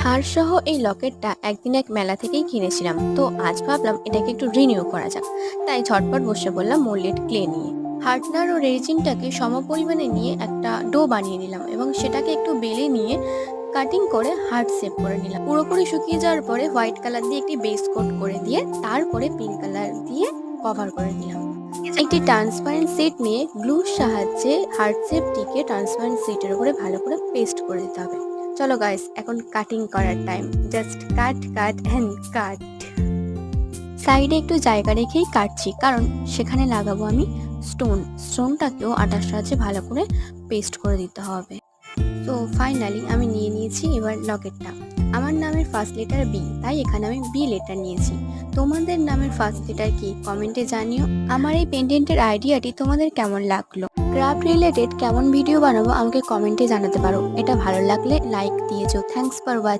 হারসহ এই লকেটটা একদিন এক মেলা থেকেই কিনেছিলাম, তো আজ ভাবলাম এটাকে একটু রিনিউ করা যাক। তাই ঝটপট বসে বললাম মোল্ডেড ক্লে নিয়ে। হার্টনার ও রেজিনটাকে সমপরিমাণে নিয়ে একটা ডো বানিয়ে নিলাম এবং সেটাকে একটু বেলে নিয়ে কাটিং করে হার্ট শেপ করে নিলাম। পুরোপুরি শুকিয়ে যাওয়ার পরে হোয়াইট কালার দিয়ে একটি বেস কোট করে দিয়ে তারপরে পিঙ্ক কালার দিয়ে কভার করে দিলাম। একটি ট্রান্সপারেন্ট সিট নিয়ে গ্লুর সাহায্যে হার্ট শেপটিকে ট্রান্সপারেন্ট সিটের উপরে ভালো করে পেস্ট করে দিতে হবে। চলো গাইস, এখন কাটিং করার time. Just cut cut and cut. সাইডে একটু জায়গা রেখেই কাটছি, কারণ সেখানে লাগাবো আমি স্টোনটাকেও আটার সাহায্যে ভালো করে পেস্ট করে দিতে হবে। তো ফাইনালি আমি নিয়ে নিয়েছি এবার লকেটটা। আমার নামের ফার্স্ট লেটার বি, তাই এখানে আমি বি লেটার নিয়েছি। তোমাদের নামের ফার্স্ট লেটার কি কমেন্টে জানিও। আমার এই পেন্ডেন্টের আইডিয়াটি তোমাদের কেমন লাগলো? ক্রাফট রিলেটেড কেমন ভিডিও বানাবো আমাকে কমেন্টে জানাতে পারো। এটা ভালো লাগলে লাইক দিয়েছো। Thanks for watching.